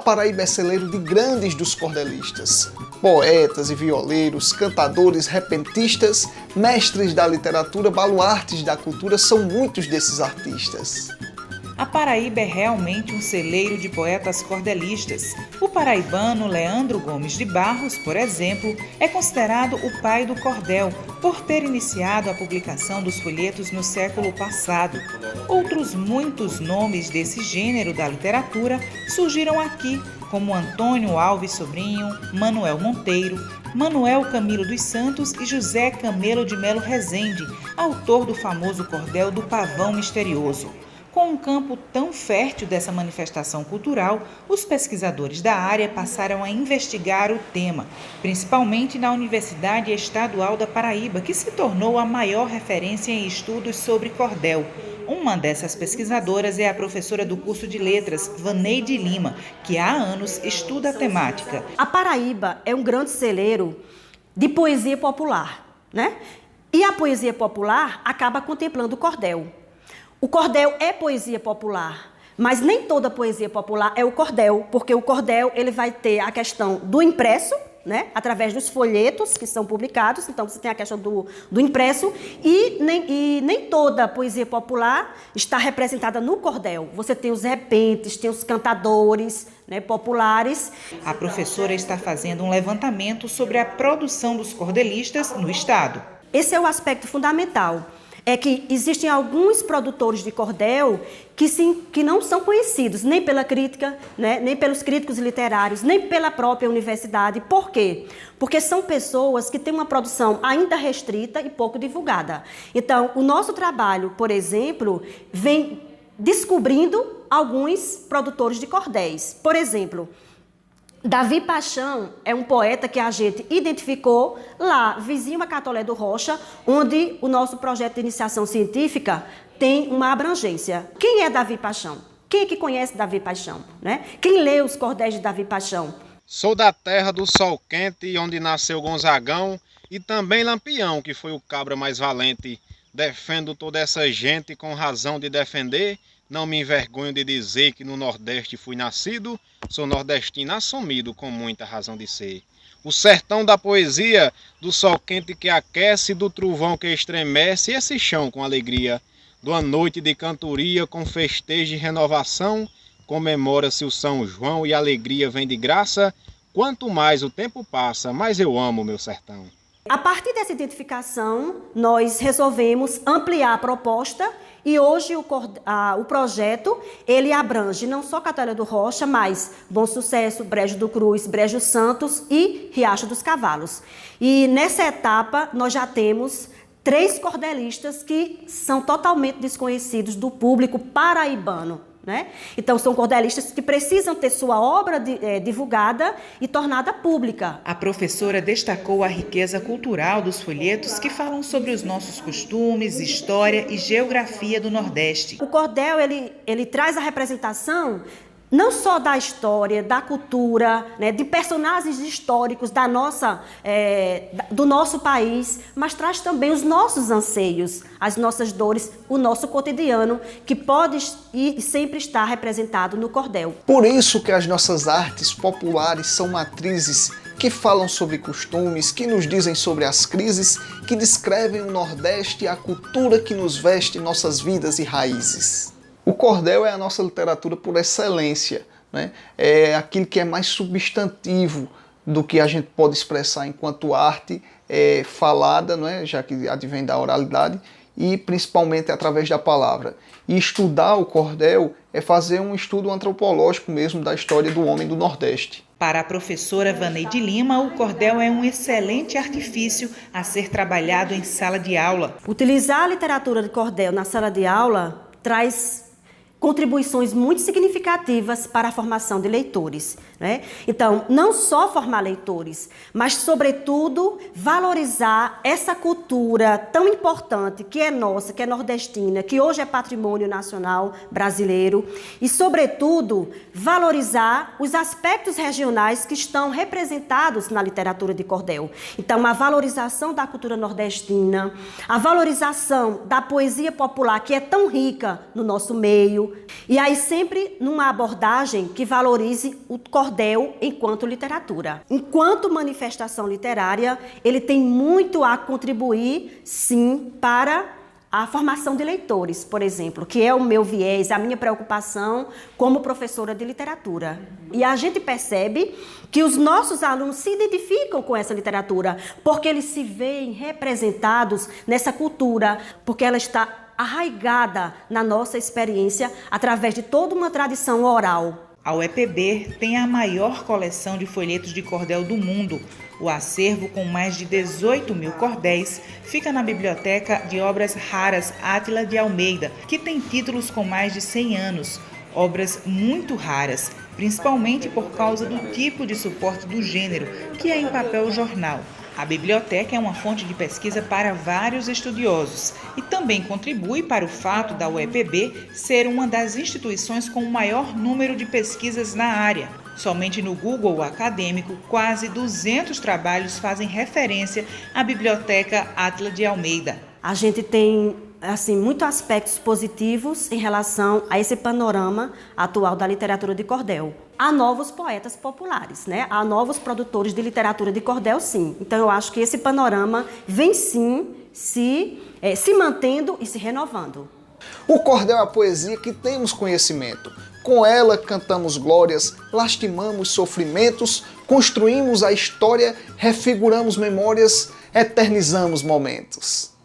Paraíba é celeiro de grandes dos cordelistas. Poetas e violeiros, cantadores, repentistas, mestres da literatura, baluartes da cultura, são muitos desses artistas. A Paraíba é realmente um celeiro de poetas cordelistas. O paraibano Leandro Gomes de Barros, por exemplo, é considerado o pai do cordel, por ter iniciado a publicação dos folhetos no século passado. Outros muitos nomes desse gênero da literatura surgiram aqui, como Antônio Alves Sobrinho, Manuel Monteiro, Manuel Camilo dos Santos e José Camelo de Melo Rezende, autor do famoso cordel do Pavão Misterioso. Com um campo tão fértil dessa manifestação cultural, os pesquisadores da área passaram a investigar o tema, principalmente na Universidade Estadual da Paraíba, que se tornou a maior referência em estudos sobre cordel. Uma dessas pesquisadoras é a professora do curso de Letras, Vaneide Lima, que há anos estuda a temática. A Paraíba é um grande celeiro de poesia popular, né? E a poesia popular acaba contemplando o cordel. O cordel é poesia popular, mas nem toda poesia popular é o cordel, porque o cordel ele vai ter a questão do impresso, né, através dos folhetos que são publicados, então você tem a questão do impresso, e nem toda poesia popular está representada no cordel. Você tem os repentes, tem os cantadores, né, populares. A professora está fazendo um levantamento sobre a produção dos cordelistas no estado. Esse é o aspecto fundamental. É que existem alguns produtores de cordel que não são conhecidos nem pela crítica, né, nem pelos críticos literários, nem pela própria universidade. Por quê? Porque são pessoas que têm uma produção ainda restrita e pouco divulgada. Então, o nosso trabalho, por exemplo, vem descobrindo alguns produtores de cordéis. Por exemplo, Davi Paixão é um poeta que a gente identificou lá, vizinho a Catolé do Rocha, onde o nosso projeto de iniciação científica tem uma abrangência. Quem é Davi Paixão? Quem é que conhece Davi Paixão, né? Quem lê os cordéis de Davi Paixão? Sou da terra do sol quente, onde nasceu Gonzagão, e também Lampião, que foi o cabra mais valente. Defendo toda essa gente com razão de defender. Não me envergonho de dizer que no Nordeste fui nascido, sou nordestino assumido com muita razão de ser. O sertão da poesia, do sol quente que aquece, do trovão que estremece, esse chão com alegria, de uma noite de cantoria com festejo e renovação, comemora-se o São João e a alegria vem de graça, quanto mais o tempo passa, mais eu amo meu sertão. A partir dessa identificação, nós resolvemos ampliar a proposta e hoje o projeto ele abrange não só Catolé do Rocha, mas Bom Sucesso, Brejo do Cruz, Brejo Santos e Riacho dos Cavalos. E nessa etapa nós já temos 3 cordelistas que são totalmente desconhecidos do público paraibano, né? Então, são cordelistas que precisam ter sua obra divulgada e tornada pública. A professora destacou a riqueza cultural dos folhetos que falam sobre os nossos costumes, história e geografia do Nordeste. O cordel, ele traz a representação não só da história, da cultura, né, de personagens históricos do nosso país, mas traz também os nossos anseios, as nossas dores, o nosso cotidiano, que pode e sempre estar representado no cordel. Por isso que as nossas artes populares são matrizes que falam sobre costumes, que nos dizem sobre as crises, que descrevem o Nordeste e a cultura que nos veste nossas vidas e raízes. O cordel é a nossa literatura por excelência, né? É aquilo que é mais substantivo do que a gente pode expressar enquanto arte falada, né? Já que advém da oralidade, e principalmente através da palavra. E estudar o cordel é fazer um estudo antropológico mesmo da história do homem do Nordeste. Para a professora Vaneide Lima, o cordel é um excelente artifício a ser trabalhado em sala de aula. Utilizar a literatura de cordel na sala de aula traz contribuições muito significativas para a formação de leitores, né? Então, não só formar leitores, mas, sobretudo, valorizar essa cultura tão importante que é nossa, que é nordestina, que hoje é patrimônio nacional brasileiro e, sobretudo, valorizar os aspectos regionais que estão representados na literatura de cordel. Então, a valorização da cultura nordestina, a valorização da poesia popular, que é tão rica no nosso meio, Brasil. E aí sempre numa abordagem que valorize o cordel enquanto literatura. Enquanto manifestação literária, ele tem muito a contribuir, sim, para a formação de leitores, por exemplo, que é o meu viés, a minha preocupação como professora de literatura. E a gente percebe que os nossos alunos se identificam com essa literatura, porque eles se veem representados nessa cultura, porque ela está arraigada na nossa experiência através de toda uma tradição oral. A UEPB tem a maior coleção de folhetos de cordel do mundo. O acervo, com mais de 18 mil cordéis, fica na Biblioteca de Obras Raras Átila de Almeida, que tem títulos com mais de 100 anos. Obras muito raras, principalmente por causa do tipo de suporte do gênero, que é em papel jornal. A biblioteca é uma fonte de pesquisa para vários estudiosos e também contribui para o fato da UEPB ser uma das instituições com o maior número de pesquisas na área. Somente no Google acadêmico, quase 200 trabalhos fazem referência à Biblioteca Átila de Almeida. A gente tem muitos aspectos positivos em relação a esse panorama atual da literatura de cordel. Há novos poetas populares, né? Há novos produtores de literatura de cordel, sim. Então, eu acho que esse panorama vem, sim, se mantendo e se renovando. O cordel é a poesia que temos conhecimento. Com ela cantamos glórias, lastimamos sofrimentos, construímos a história, refiguramos memórias, eternizamos momentos.